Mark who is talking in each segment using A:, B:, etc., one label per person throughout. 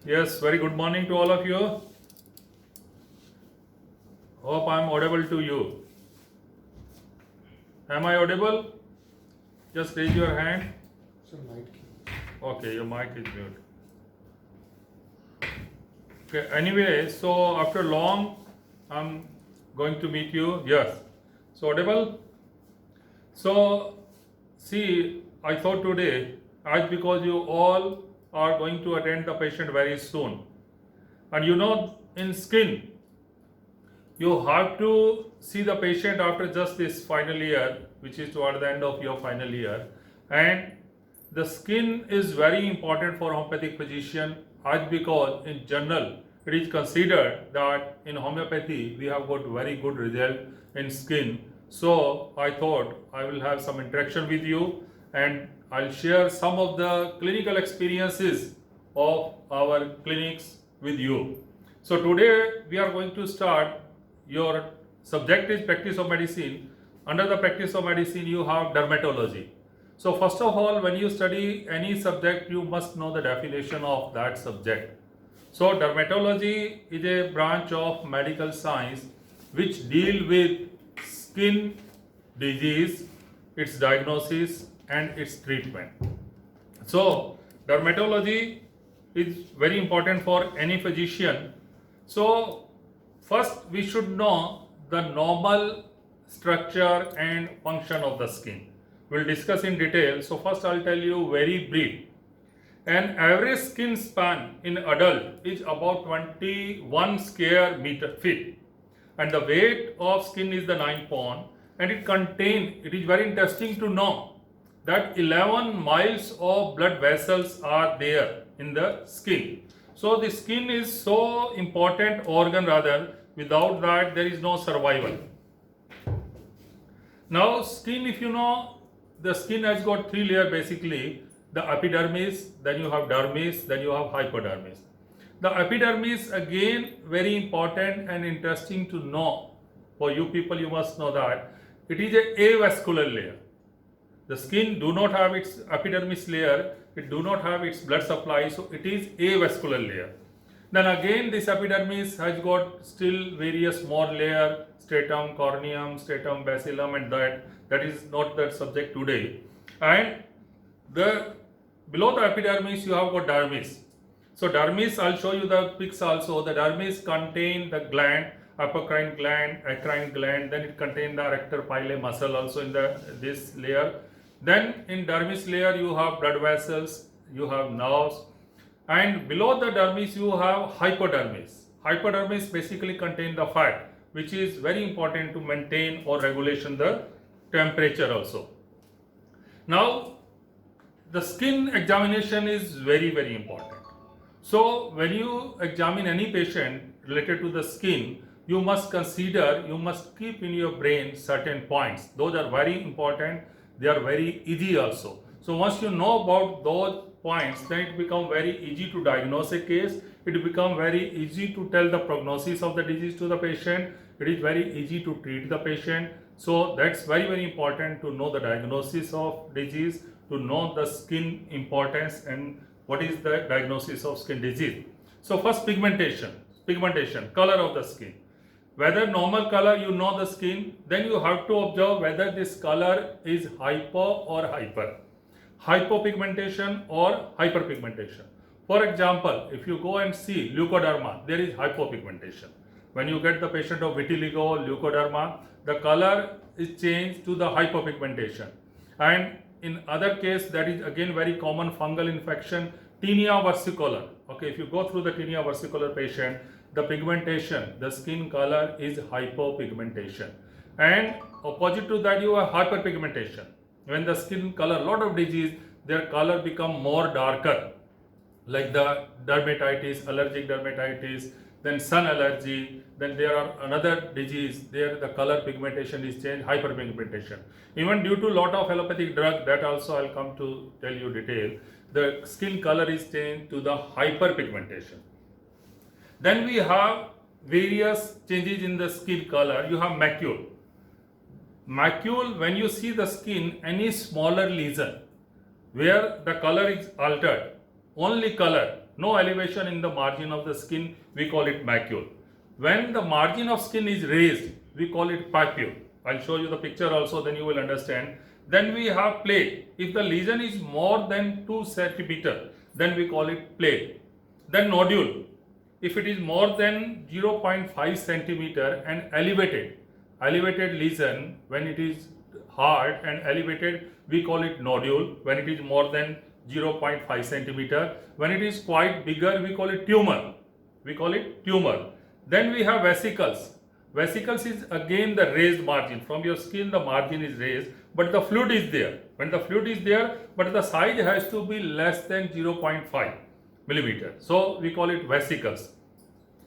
A: Yes, very good morning to all of you. Hope I am audible to you. Am I audible? Just raise your hand. Okay, your mic is mute. Okay, anyway, so after long, I'm going to meet you. Yes. So audible? So, see, I thought today, as because you all are going to attend the patient very soon. And you know, in skin, you have to see the patient after just this final year, which is toward the end of your final year, and the skin is very important for homeopathic physician as because in general it is considered that in homeopathy we have got very good result in skin. So I thought I will have some interaction with you and I'll share some of the clinical experiences of our clinics with you. So today we are going to start. Your subject is practice of medicine. Under the practice of medicine you have dermatology. So first of all, when you study any subject, you must know the definition of that subject. So dermatology is a branch of medical science which deal with skin disease, its diagnosis and its treatment. So dermatology is very important for any physician. So first we should know the normal structure and function of the skin. We'll discuss in detail. So first I'll tell you very brief. An average skin span in adult is about 21 square meter feet and the weight of skin is the 9 pound and it is very interesting to know that 11 miles of blood vessels are there in the skin. So the skin is so important organ rather, without that there is no survival. Now skin, if you know, the skin has got three layers basically, the epidermis, then you have dermis, then you have hypodermis. The epidermis again very important and interesting to know. For you people, you must know that it is a avascular layer. The skin do not have its epidermis layer, it do not have its blood supply, so it is avascular layer. Then again this epidermis has got still various more layer, stratum corneum, stratum bacillum, and that is not the subject today. And the below the epidermis you have got dermis. So dermis, I'll show you the pics also. The dermis contain the gland, apocrine gland, acrine gland, then it contains the arrector pili muscle also in this layer. Then in dermis layer you have blood vessels, you have nerves, and below the dermis you have hypodermis. Hypodermis basically contain the fat, which is very important to maintain or regulation the temperature also. Now the skin examination is very important. So when you examine any patient related to the skin, you must consider, you must keep in your brain certain points. Those are very important, they are very easy also. So once you know about those points, then it becomes very easy to diagnose a case, it becomes very easy to tell the prognosis of the disease to the patient, it is very easy to treat the patient. So that's very important to know the diagnosis of disease, to know the skin importance and what is the diagnosis of skin disease. So first pigmentation, color of the skin. Whether normal color, you know the skin, then you have to observe whether this color is hypo or hyper. Hypopigmentation or hyperpigmentation. For example, if you go and see leukoderma, there is hypopigmentation. When you get the patient of vitiligo, leukoderma, the color is changed to the hypopigmentation. And in other case, that is again very common fungal infection, tinea versicolor. Okay, if you go through the tinea versicolor patient, the pigmentation, the skin color is hypopigmentation. And opposite to that, you have hyperpigmentation. When the skin color, lot of disease, their color become more darker, like the dermatitis, allergic dermatitis, then sun allergy, then there are another disease, there the color pigmentation is changed, hyperpigmentation. Even due to lot of allopathic drug, that also I'll come to tell you detail, the skin color is changed to the hyperpigmentation. Then we have various changes in the skin color. You have macule. Macule, when you see the skin, any smaller lesion where the color is altered, only color, no elevation in the margin of the skin, we call it macule. When the margin of skin is raised, we call it papule. I'll show you the picture also, then you will understand. Then we have plaque. If the lesion is more than 2 centimeter, then we call it plaque. Then nodule. If it is more than 0.5 centimeter and elevated lesion, when it is hard and elevated, we call it nodule. When it is more than 0.5 centimeter, when it is quite bigger, we call it tumor. Then we have vesicles. Vesicles is again the raised margin. From your skin, the margin is raised, but the fluid is there. When the fluid is there, but the size has to be less than 0.5 millimeter. So we call it vesicles.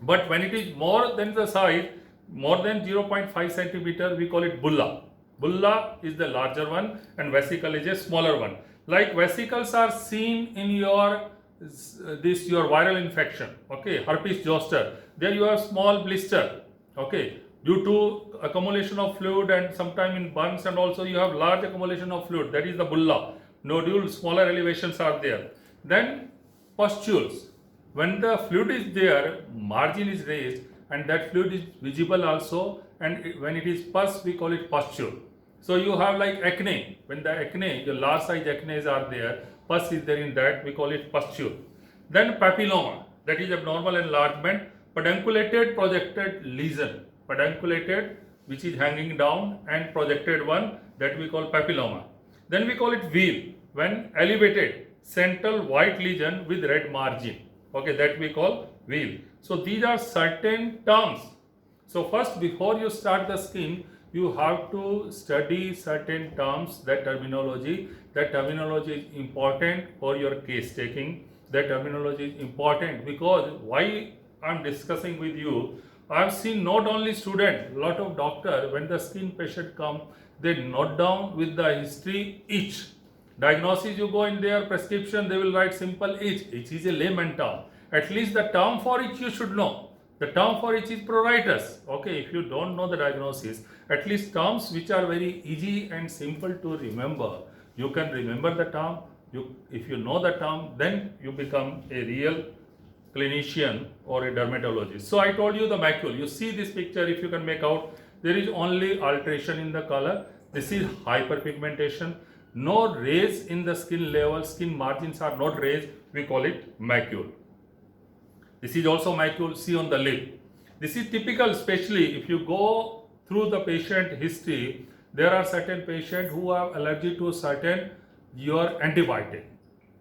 A: But when it is more than the size, more than 0.5 centimeter, we call it bulla. Bulla is the larger one and vesicle is a smaller one. Like vesicles are seen in your viral infection, okay, herpes zoster. There you have small blister, okay, due to accumulation of fluid, and sometime in burns, and also you have large accumulation of fluid, that is the bulla. Nodule, smaller elevations are there. Then pustules. When the fluid is there, margin is raised and that fluid is visible also, and when it is pus, we call it pustule. So you have like acne. When the acne, your large size acne are there, pus is there in that, we call it pustule. Then papilloma, that is abnormal enlargement, pedunculated projected lesion. Pedunculated, which is hanging down, and projected one, that we call papilloma. Then we call it wheal, when elevated central white lesion with red margin. Okay, that we call wheal. So these are certain terms. So first, before you start the skin, you have to study certain terms, that terminology. That terminology is important for your case taking. That terminology is important because why I'm discussing with you, I've seen not only student, lot of doctor, when the skin patient come, they note down with the history itch. Diagnosis, you go in their prescription, they will write simple itch. Itch is a layman term. At least the term for itch you should know. The term for itch is pruritus. Okay, if you don't know the diagnosis, at least terms which are very easy and simple to remember, you can remember the term. If you know the term, then you become a real clinician or a dermatologist. So I told you the macule. You see this picture, if you can make out, there is only alteration in the color. This is hyperpigmentation. No raise in the skin level, skin margins are not raised, we call it macule. This is also macule, see on the lip. This is typical, especially if you go through the patient history, there are certain patients who have allergy to certain antibiotic.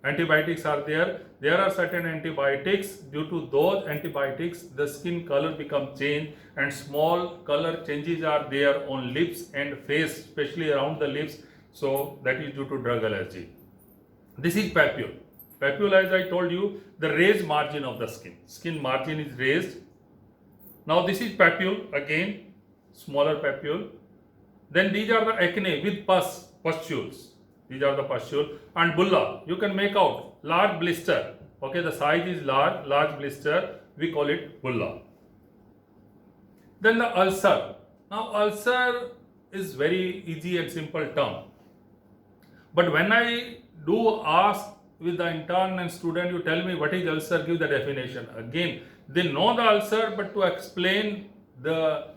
A: Antibiotics are there. There are certain antibiotics. Due to those antibiotics, the skin color become changed, and small color changes are there on lips and face, especially around the lips. So that is due to drug allergy. This is papule. Papule, as I told you, the raised margin of the skin. Skin margin is raised. Now this is papule, again smaller papule. Then these are the acne with pustules. These are the pustule. And bulla, you can make out large blister. Okay, the size is large blister. We call it bulla. Then the ulcer. Now ulcer is very easy and simple term. But when I do ask with the intern and student, you tell me what is ulcer, give the definition. Again, they know the ulcer, but to explain the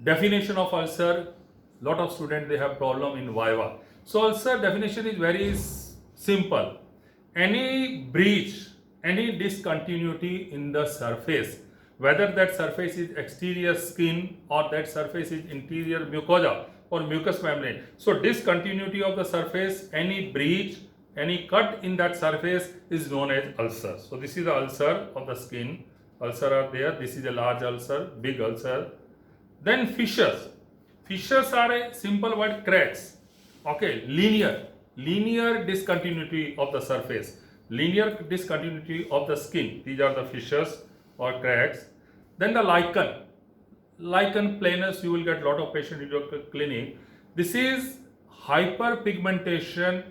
A: definition of ulcer, lot of students, they have problem in viva. So ulcer definition is very simple. Any breach, any discontinuity in the surface, whether that surface is exterior skin or that surface is interior mucosa or mucous membrane. So discontinuity of the surface, any breach, any cut in that surface is known as ulcer. So this is the ulcer of the skin. Ulcer are there. This is a large ulcer, big ulcer. Then fissures. Fissures are a simple word, cracks. Okay, linear discontinuity of the surface, linear discontinuity of the skin. These are the fissures or cracks. Then the lichen planus, you will get lot of patients in your clinic. This is hyperpigmentation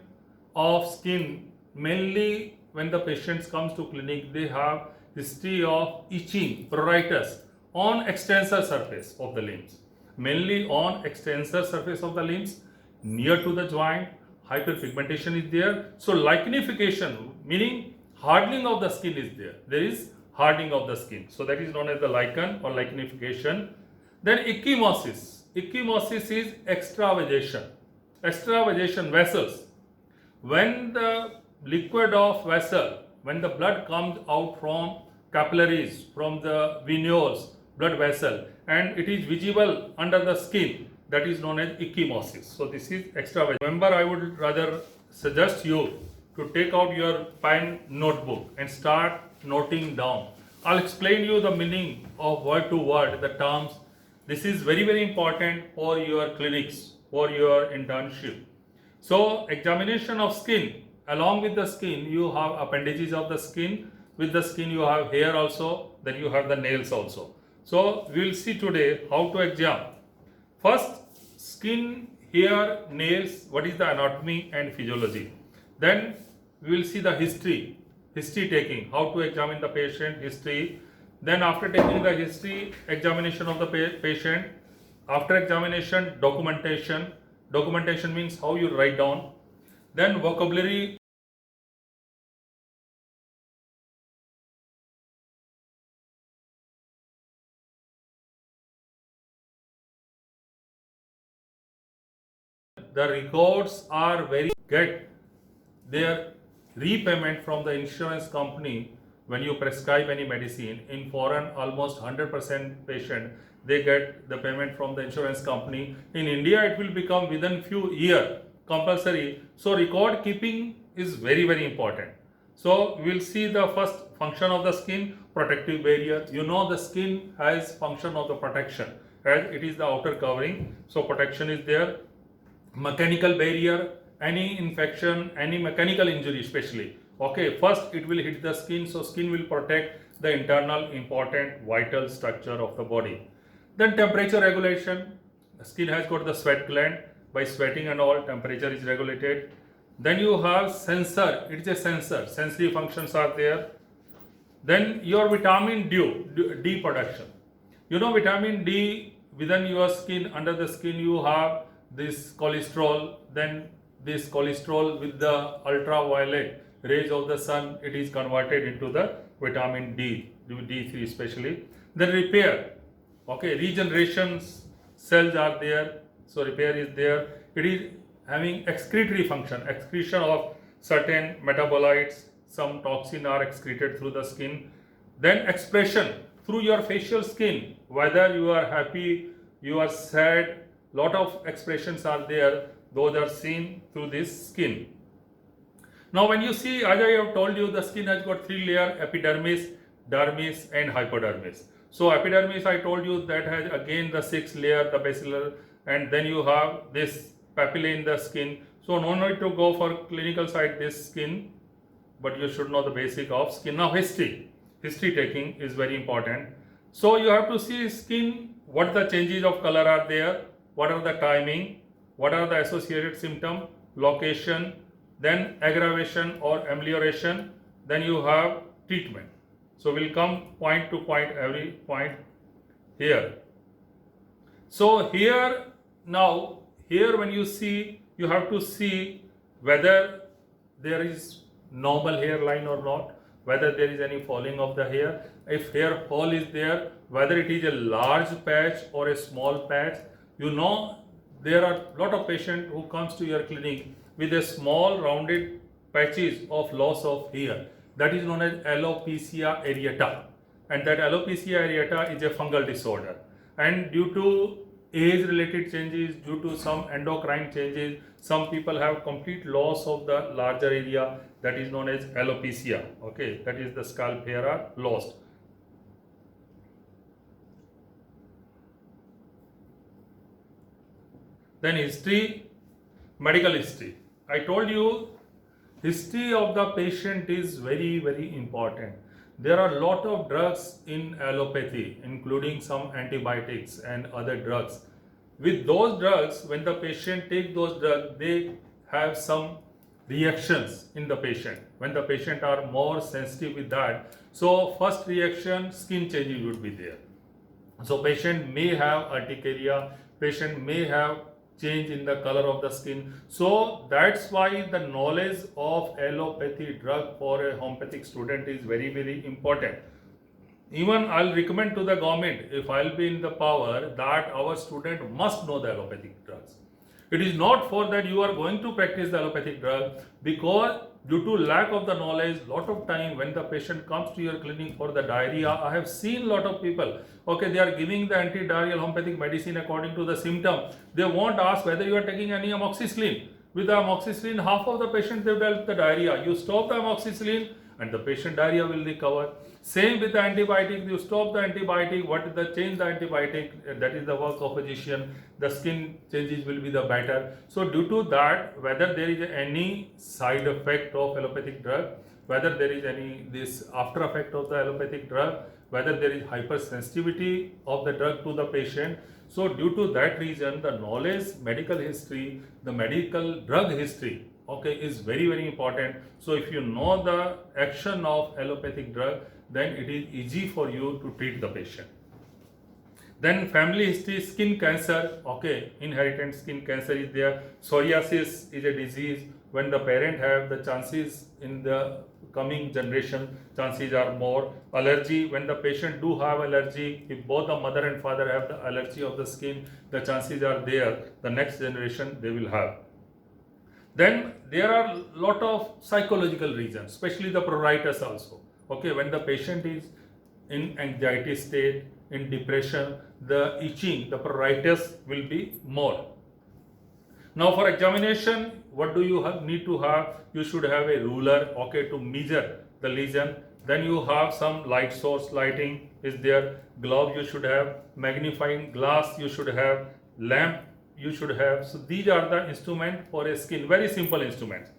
A: of skin. Mainly when the patients comes to clinic, they have history of itching, pruritus on extensor surface of the limbs. Mainly on extensor surface of the limbs, near to the joint, hyperpigmentation is there. So lichenification, meaning hardening of the skin is there. There is hardening of the skin. So that is known as the lichen or lichenification. Then ecchymosis. Ecchymosis is extravasation. Extravasation vessels. When the liquid of vessel, when the blood comes out from capillaries, from the venules, blood vessel, and it is visible under the skin, that is known as ecchymosis. So this is extravasation. Remember, I would rather suggest you to take out your pen notebook and start noting down. I'll explain you the meaning of word to word, the terms. This is very, very important for your clinics, for your internship. So examination of skin. Along with the skin, you have appendages of the skin. With the skin, you have hair also. Then you have the nails also. So we will see today how to examine. First, skin, hair, nails. What is the anatomy and physiology? Then we will see the history taking, how to examine the patient, history. Then after taking the history, examination of the patient. After examination, documentation. Documentation means how you write down. Then vocabulary. The records are very get their repayment from the insurance company when you prescribe any medicine. In foreign, almost 100% patient they get the payment from the insurance company. In India, it will become within few years compulsory. So record keeping is very, very important. So we will see the first function of the skin, protective barrier. You know the skin has function of the protection as it is the outer covering. So protection is there. Mechanical barrier, any infection, any mechanical injury especially. Okay, first it will hit the skin, so skin will protect the internal important vital structure of the body. Then temperature regulation. The skin has got the sweat gland. By sweating and all, temperature is regulated. Then you have sensor. It is a sensor. Sensory functions are there. Then your vitamin D production. You know vitamin D within your skin, under the skin you have this cholesterol. Then this cholesterol with the ultraviolet rays of the sun, it is converted into the vitamin D, D3 especially. Then repair. Okay, regeneration cells are there. So repair is there. It is having excretory function, excretion of certain metabolites, some toxin are excreted through the skin. Then expression through your facial skin, whether you are happy, you are sad, lot of expressions are there, those are seen through this skin. Now when you see, as I have told you, the skin has got three layers: epidermis, dermis and hypodermis. So epidermis, I told you, that has again the 6 layer, the basilar, and then you have this papillae in the skin. So no need to go for clinical side this skin, but you should know the basic of skin. Now history taking is very important. So you have to see skin, what the changes of color are there, what are the timing, what are the associated symptom, location, then aggravation or amelioration, then you have treatment. So we'll come point to point, every point here. So here, now here when you see, you have to see whether there is normal hairline or not, whether there is any falling of the hair. If hair fall is there, whether it is a large patch or a small patch. You know, there are lot of patients who comes to your clinic with a small rounded patches of loss of hair. That is known as alopecia areata, and that alopecia areata is a fungal disorder, and due to age related changes, due to some endocrine changes, some people have complete loss of the larger area, that is known as alopecia. Okay, that is the scalp hair are lost. Then history, medical history. I told you history of the patient is very, very important. There are a lot of drugs in allopathy, including some antibiotics and other drugs. With those drugs, when the patient take those drugs, they have some reactions in the patient. When the patient are more sensitive with that, so first reaction, skin changes would be there. So patient may have urticaria, patient may have change in the color of the skin. So that's why the knowledge of allopathy drug for a homeopathic student is very, very important. Even I'll recommend to the government, if I'll be in the power, that our student must know the allopathic drugs. It is not for that you are going to practice the allopathic drug, because due to lack of the knowledge, lot of time when the patient comes to your clinic for the diarrhea, I have seen lot of people, okay, they are giving the anti-diarrheal homeopathic medicine according to the symptom. They won't ask whether you are taking any amoxicillin. With the amoxicillin, half of the patients they develop the diarrhea. You stop the amoxicillin and the patient diarrhea will recover. Same with the antibiotic, you stop the antibiotic, what is the change the antibiotic, that is the work of physician, the skin changes will be the better. So due to that, whether there is any side effect of allopathic drug, whether there is any this after effect of the allopathic drug, whether there is hypersensitivity of the drug to the patient. So due to that reason, the knowledge, medical history, the medical drug history, okay, is very, very important. So if you know the action of allopathic drug, then it is easy for you to treat the patient. Then family history, skin cancer, okay, inherited skin cancer is there. Psoriasis is a disease. When the parent have, the chances in the coming generation, chances are more. Allergy, when the patient do have allergy, if both the mother and father have the allergy of the skin, the chances are there, the next generation they will have. Then there are lot of psychological reasons, especially the pruritus also. Okay, when the patient is in anxiety state, in depression, the itching, the pruritus will be more. Now for examination, what do you need to have? You should have a ruler, okay, to measure the lesion. Then you have some light source, lighting is there. Glove you should have, magnifying glass you should have, lamp you should have. So these are the instruments for a skin, very simple instruments.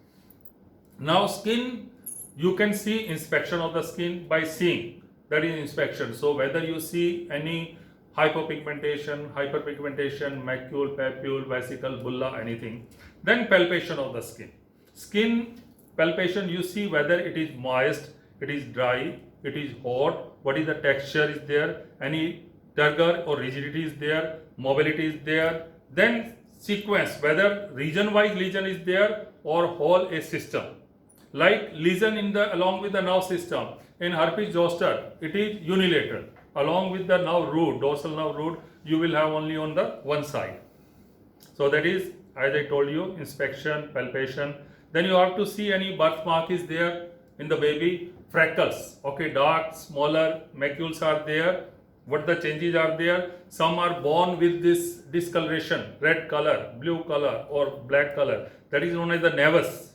A: Now skin, you can see inspection of the skin by seeing, that is inspection. So whether you see any hyperpigmentation, macule, papule, vesicle, bulla, anything. Then palpation of the skin. Skin palpation, you see whether it is moist, it is dry, it is hot, what is the texture is there, any turgor or rigidity is there, mobility is there. Then sequence, whether region-wise lesion is there or whole a system. Like lesion in the along with the nerve system. In herpes zoster, it is unilateral. Along with the nerve root, dorsal nerve root, you will have only on the one side. So that is, as I told you, inspection, palpation. Then you have to see any birthmark is there in the baby, freckles, okay, dark, smaller, macules are there. What the changes are there? Some are born with this discoloration, red color, blue color or black color. That is known as the nevus.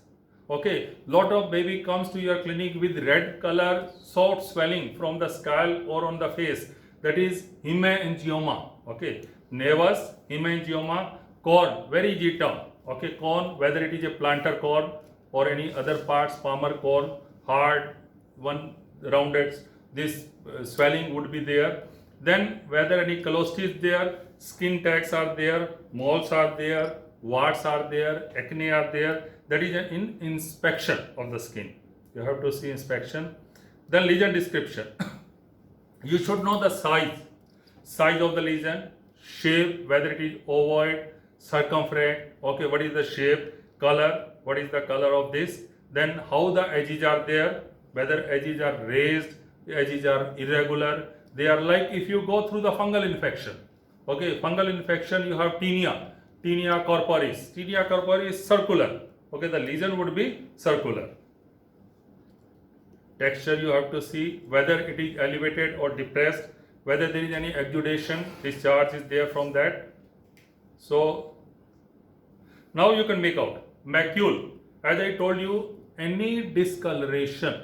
A: Okay, lot of baby comes to your clinic with red color, soft swelling from the scalp or on the face. That is hemangioma. Okay, nevus, hemangioma, corn, very G term. Okay, corn, whether it is a plantar corn or any other parts, palmar corn, hard, one rounded, this swelling would be there. Then whether any callosity is there, skin tags are there, moles are there, warts are there, acne are there. That is an inspection of the skin. You have to see inspection. Then lesion description. You should know the size of the lesion, shape, whether it is ovoid, circumferent, okay, what is the shape, color, what is the color of this. Then how the edges are there, whether edges are raised, edges are irregular. They are like if you go through the fungal infection. Okay, fungal infection, you have tinea corporis. Tinea corporis circular. Okay, the lesion would be circular. Texture you have to see whether it is elevated or depressed, whether there is any exudation, discharge is there from that. So now you can make out macule. As I told you, any discoloration,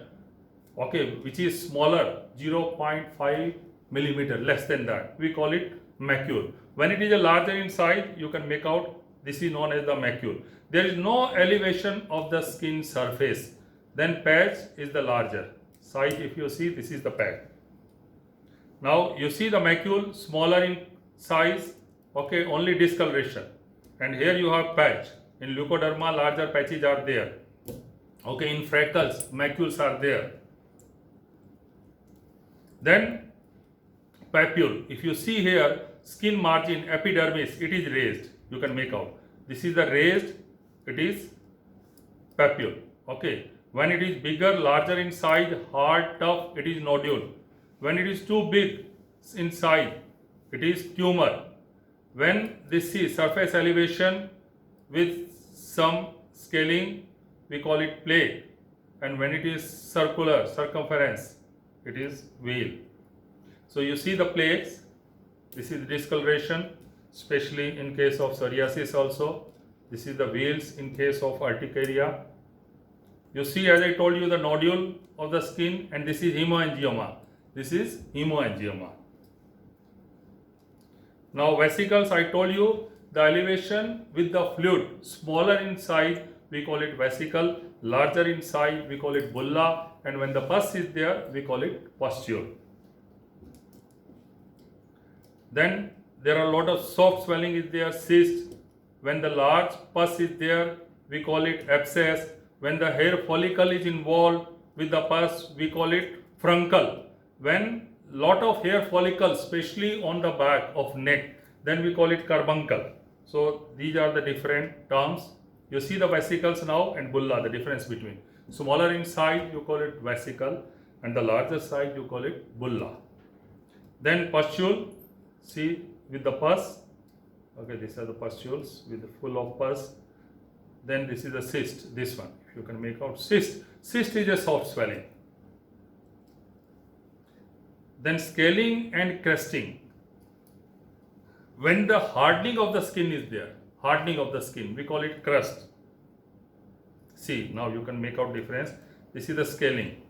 A: okay, which is smaller, 0.5 millimeter, less than that, we call it macule. When it is a larger in size, you can make out this is known as the macule. There is no elevation of the skin surface. Then patch is the larger size. If you see, this is the patch. Now you see the macule smaller in size, okay, only discoloration. And here you have patch. In leukoderma, larger patches are there. Okay, in freckles, macules are there. Then papule. If you see here, skin margin, epidermis, it is raised. you can make out. This is the raised, it is papule. Okay. When it is bigger, larger in size, hard, tough, it is nodule. When it is too big in size, it is tumor. When this is surface elevation with some scaling, we call it plate. And when it is circular, circumference, it is wheel. So you see the plates, this is discoloration, especially in case of psoriasis also. This is the wheels in case of urticaria. You see, as I told you, the nodule of the skin, and this is hemangioma. This is hemangioma. Now vesicles, I told you, the elevation with the fluid, smaller in size, we call it vesicle, larger in size, we call it bulla, and when the pus is there, we call it pustule. Then there are a lot of soft swelling is there, cyst. When the large pus is there, we call it abscess. When the hair follicle is involved with the pus, we call it fruncle. When lot of hair follicles, especially on the back of neck, then we call it carbuncle. So these are the different terms. You see the vesicles now and bulla, the difference between. Smaller in size, you call it vesicle, and the larger size, you call it bulla. Then pustule, see with the pus. Okay, these are the pustules with the full of pus. Then this is a cyst, this one. If you can make out cyst. Cyst is a soft swelling. Then scaling and crusting. When the hardening of the skin is there, hardening of the skin, we call it crust. See, now you can make out difference. This is the scaling.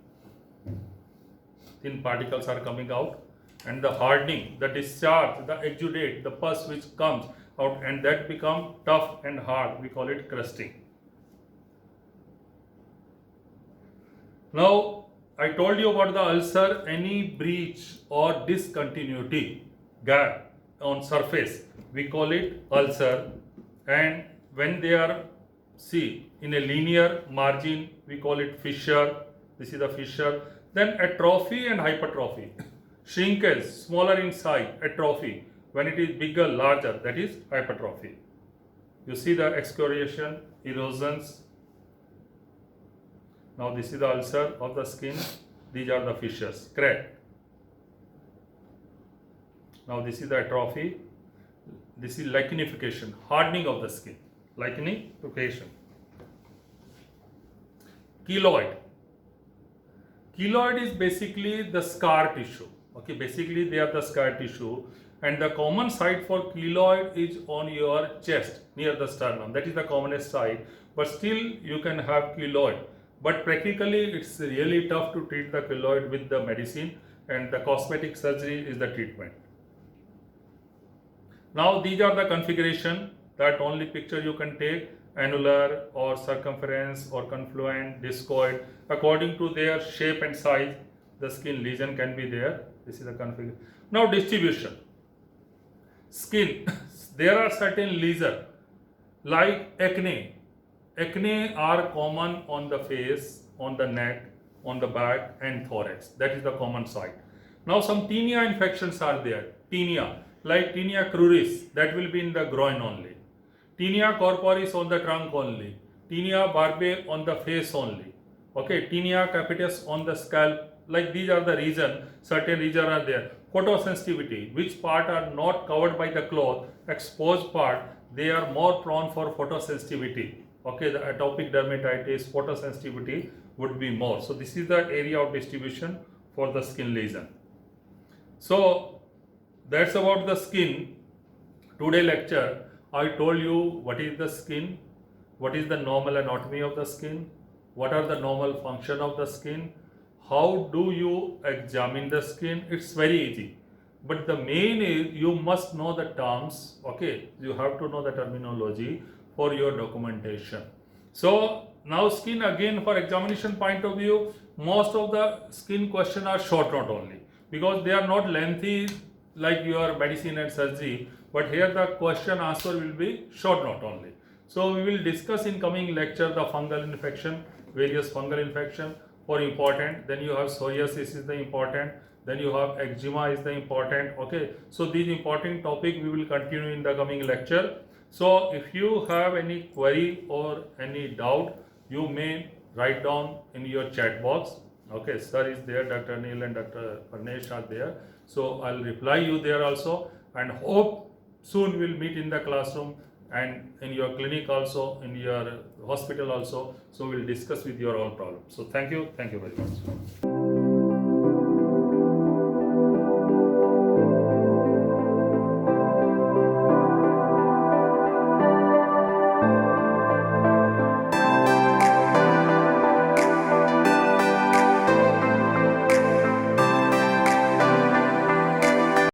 A: Thin particles are coming out, and the hardening, the discharge, the exudate, the pus which comes out, and that become tough and hard, we call it crusting. Now I told you about the ulcer, any breach or discontinuity, gap on surface, we call it ulcer. And when they are, see, in a linear margin, we call it fissure. This is the fissure. Then atrophy and hypertrophy. Shrinkage, smaller in size, atrophy. When it is bigger, larger, that is hypertrophy. You see the excoriation, erosions. Now this is the ulcer of the skin. These are the fissures, crack. Now this is the atrophy. This is lichenification, hardening of the skin. Lichenification. Keloid. Keloid is basically the scar tissue. Okay, basically they are the scar tissue, and the common site for keloid is on your chest near the sternum. That is the commonest site, but still you can have keloid. But practically it's really tough to treat the keloid with the medicine, and the cosmetic surgery is the treatment. Now these are the configuration, that only picture you can take, annular or circumference or confluent, discoid, according to their shape and size, the skin lesion can be there. This is the configuration. Now distribution. Skin, there are certain lesions like acne. Acne are common on the face, on the neck, on the back and thorax. That is the common site. Now some tinea infections are there. Tinea, like tinea cruris, that will be in the groin only. Tinea corporis on the trunk only. Tinea barbae on the face only. Okay, tinea capitis on the scalp. Like these are the region, certain region are there. Photosensitivity, which part are not covered by the cloth, exposed part, they are more prone for photosensitivity. Okay, the atopic dermatitis, photosensitivity would be more. So this is the area of distribution for the skin lesion. So that's about the skin. Today lecture, I told you what is the skin, what is the normal anatomy of the skin, what are the normal function of the skin, how do you examine the skin. It's very easy. But the main is you must know the terms, okay, you have to know the terminology for your documentation. So now skin, again for examination point of view, most of the skin question are short note only, because they are not lengthy like your medicine and surgery, but here the question answer will be short note only. So we will discuss in coming lecture the fungal infection, various fungal infection for important, then you have psoriasis is the important, then you have eczema is the important. Okay, so these important topic we will continue in the coming lecture. So if you have any query or any doubt, you may write down in your chat box. Okay, sir is there, Dr. Anil and Dr. Parnesh are there. So I'll reply you there also, and hope soon we'll meet in the classroom and in your clinic also, in your hospital also. So we'll discuss with your all problems. So thank you very much.